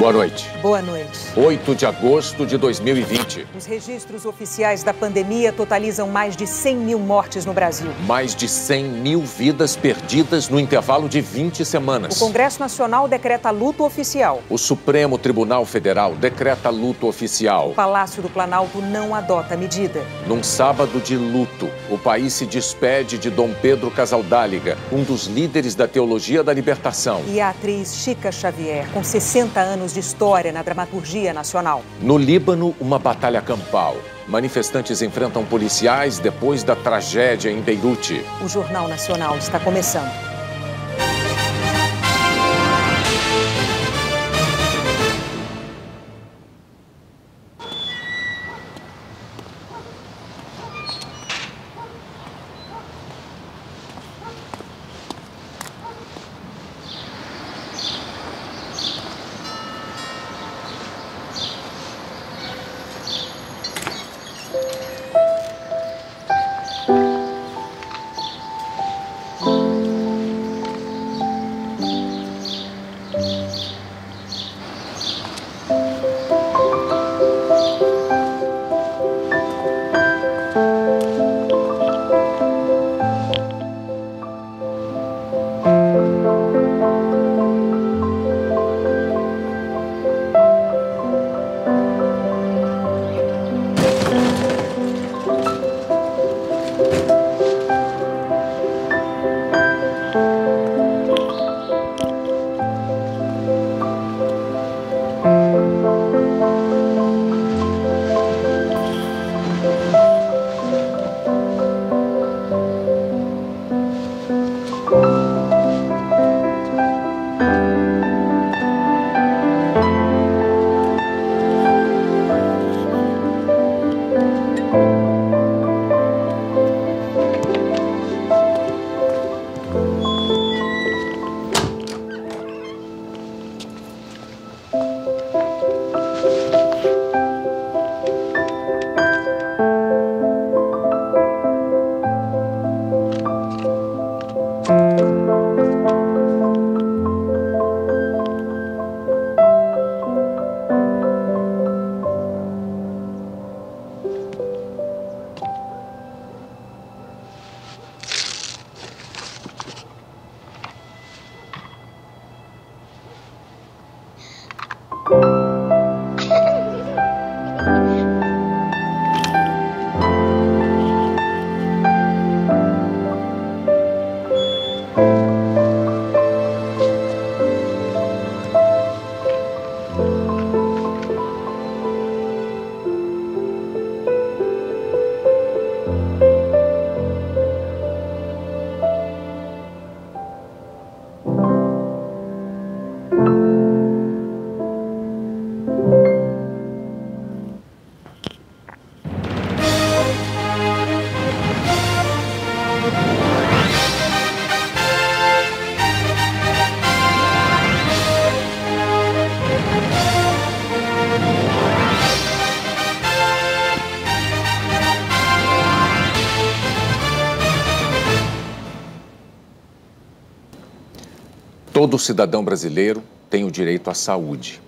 Boa noite. Boa noite. 8 de agosto de 2020. Os registros oficiais da pandemia totalizam mais de 100 mil mortes no Brasil. Mais de 100 mil vidas perdidas no intervalo de 20 semanas. O Congresso Nacional decreta luto oficial. O Supremo Tribunal Federal decreta luto oficial. O Palácio do Planalto não adota a medida. Num sábado de luto, o país se despede de Dom Pedro Casaldáliga, um dos líderes da teologia da libertação. E a atriz Chica Xavier, com 60 anos de história na dramaturgia nacional. No Líbano, uma batalha campal. Manifestantes enfrentam policiais depois da tragédia em Beirute. O Jornal Nacional está começando. Todo cidadão brasileiro tem o direito à saúde.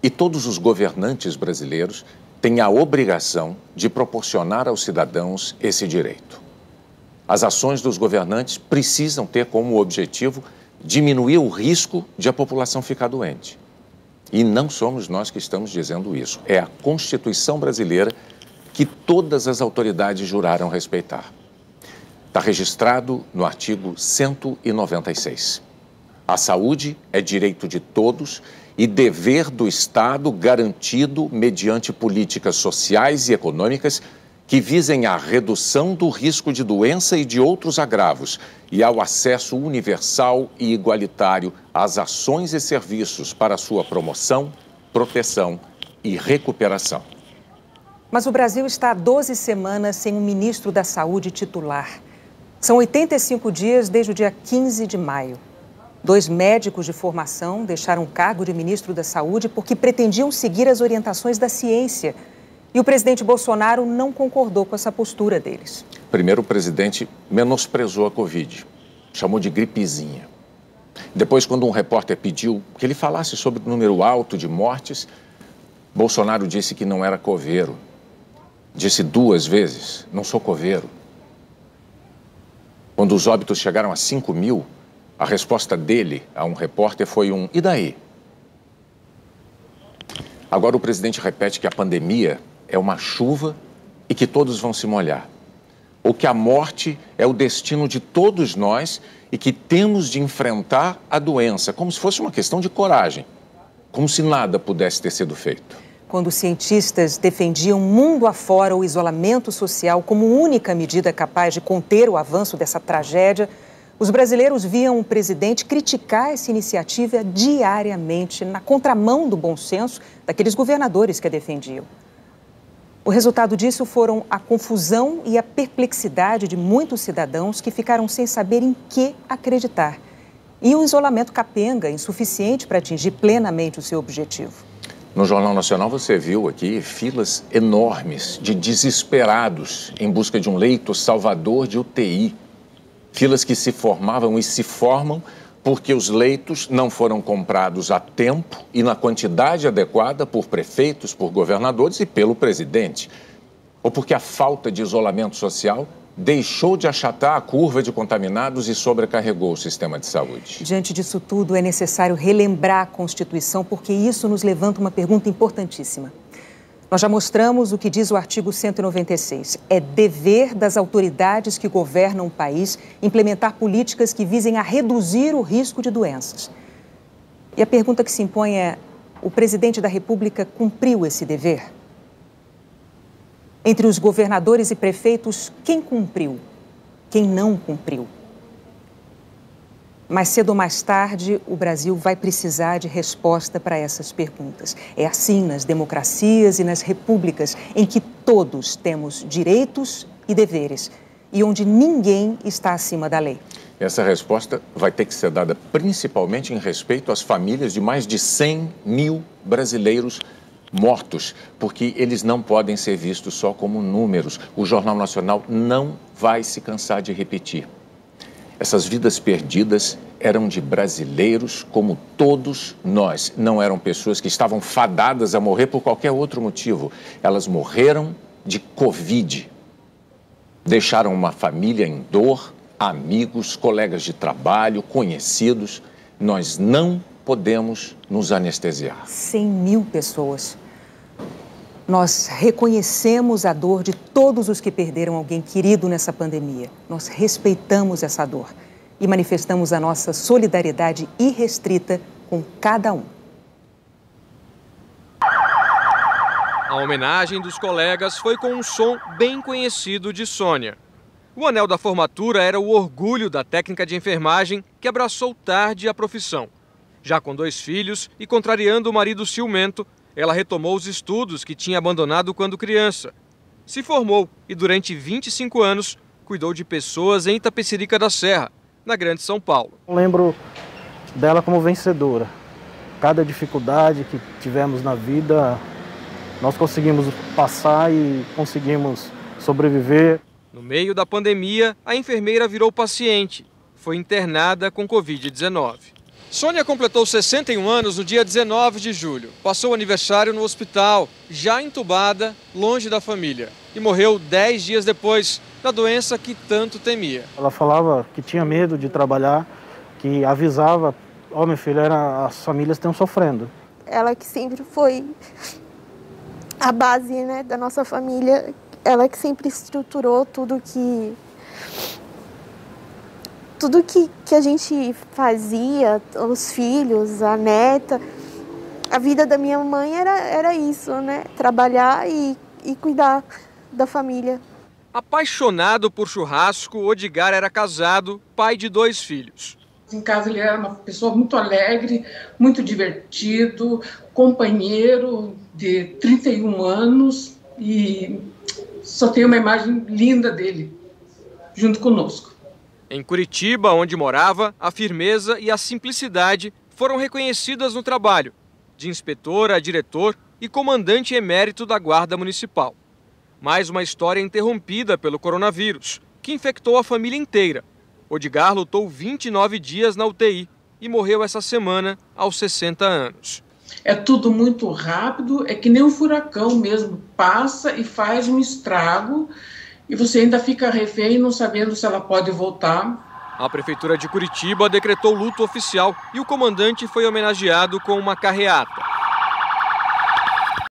E todos os governantes brasileiros têm a obrigação de proporcionar aos cidadãos esse direito. As ações dos governantes precisam ter como objetivo diminuir o risco de a população ficar doente. E não somos nós que estamos dizendo isso. É a Constituição brasileira que todas as autoridades juraram respeitar. Está registrado no artigo 196. A saúde é direito de todos e dever do Estado garantido mediante políticas sociais e econômicas que visem à redução do risco de doença e de outros agravos e ao acesso universal e igualitário às ações e serviços para sua promoção, proteção e recuperação. Mas o Brasil está há 12 semanas sem um ministro da Saúde titular. São 85 dias desde o dia 15 de maio. 2 médicos de formação deixaram o cargo de ministro da Saúde porque pretendiam seguir as orientações da ciência. E o presidente Bolsonaro não concordou com essa postura deles. Primeiro, o presidente menosprezou a Covid, chamou de gripezinha. Depois, quando um repórter pediu que ele falasse sobre o número alto de mortes, Bolsonaro disse que não era coveiro. Disse 2 vezes, não sou coveiro. Quando os óbitos chegaram a 5.000, a resposta dele a um repórter foi um "e daí?". Agora o presidente repete que a pandemia é uma chuva e que todos vão se molhar. Ou que a morte é o destino de todos nós e que temos de enfrentar a doença, como se fosse uma questão de coragem, como se nada pudesse ter sido feito. Quando cientistas defendiam mundo afora o isolamento social como única medida capaz de conter o avanço dessa tragédia, os brasileiros viam o presidente criticar essa iniciativa diariamente, na contramão do bom senso daqueles governadores que a defendiam. O resultado disso foram a confusão e a perplexidade de muitos cidadãos que ficaram sem saber em que acreditar. E um isolamento capenga, insuficiente para atingir plenamente o seu objetivo. No Jornal Nacional você viu aqui filas enormes de desesperados em busca de um leito salvador de UTI. Filas que se formavam e se formam porque os leitos não foram comprados a tempo e na quantidade adequada por prefeitos, por governadores e pelo presidente. Ou porque a falta de isolamento social deixou de achatar a curva de contaminados e sobrecarregou o sistema de saúde. Diante disso tudo, é necessário relembrar a Constituição, porque isso nos levanta uma pergunta importantíssima. Nós já mostramos o que diz o artigo 196. É dever das autoridades que governam o país implementar políticas que visem a reduzir o risco de doenças. E a pergunta que se impõe é: o presidente da República cumpriu esse dever? Entre os governadores e prefeitos, quem cumpriu? Quem não cumpriu? Mais cedo ou mais tarde, o Brasil vai precisar de resposta para essas perguntas. É assim nas democracias e nas repúblicas, em que todos temos direitos e deveres e onde ninguém está acima da lei. Essa resposta vai ter que ser dada principalmente em respeito às famílias de mais de 100.000 brasileiros mortos, porque eles não podem ser vistos só como números. O Jornal Nacional não vai se cansar de repetir. Essas vidas perdidas eram de brasileiros como todos nós. Não eram pessoas que estavam fadadas a morrer por qualquer outro motivo. Elas morreram de Covid. Deixaram uma família em dor, amigos, colegas de trabalho, conhecidos. Nós não podemos nos anestesiar. 100.000 pessoas. Nós reconhecemos a dor de todos os que perderam alguém querido nessa pandemia. Nós respeitamos essa dor e manifestamos a nossa solidariedade irrestrita com cada um. A homenagem dos colegas foi com um som bem conhecido de Sônia. O anel da formatura era o orgulho da técnica de enfermagem que abraçou tarde a profissão. Já com 2 filhos e contrariando o marido ciumento, ela retomou os estudos que tinha abandonado quando criança. Se formou e durante 25 anos cuidou de pessoas em Itapecerica da Serra, na Grande São Paulo. Eu lembro dela como vencedora. Cada dificuldade que tivemos na vida, nós conseguimos passar e conseguimos sobreviver. No meio da pandemia, a enfermeira virou paciente. Foi internada com Covid-19. Sônia completou 61 anos no dia 19 de julho. Passou o aniversário no hospital, já entubada, longe da família. E morreu 10 dias depois da doença que tanto temia. Ela falava que tinha medo de trabalhar, que avisava: ó, meu filho, as famílias estão sofrendo. Ela que sempre foi a base, né, da nossa família. Ela que sempre estruturou tudo que a gente fazia, os filhos, a neta. A vida da minha mãe era isso, né? Trabalhar e cuidar da família. Apaixonado por churrasco, Odigar era casado, pai de 2 filhos. Em casa ele era uma pessoa muito alegre, muito divertido, companheiro de 31 anos e só tem uma imagem linda dele junto conosco. Em Curitiba, onde morava, a firmeza e a simplicidade foram reconhecidas no trabalho, de inspetor a diretor e comandante emérito da Guarda Municipal. Mais uma história interrompida pelo coronavírus, que infectou a família inteira. Odigar lutou 29 dias na UTI e morreu essa semana aos 60 anos. É tudo muito rápido, é que nem um furacão mesmo, passa e faz um estrago e você ainda fica refém não sabendo se ela pode voltar. A Prefeitura de Curitiba decretou luto oficial e o comandante foi homenageado com uma carreata.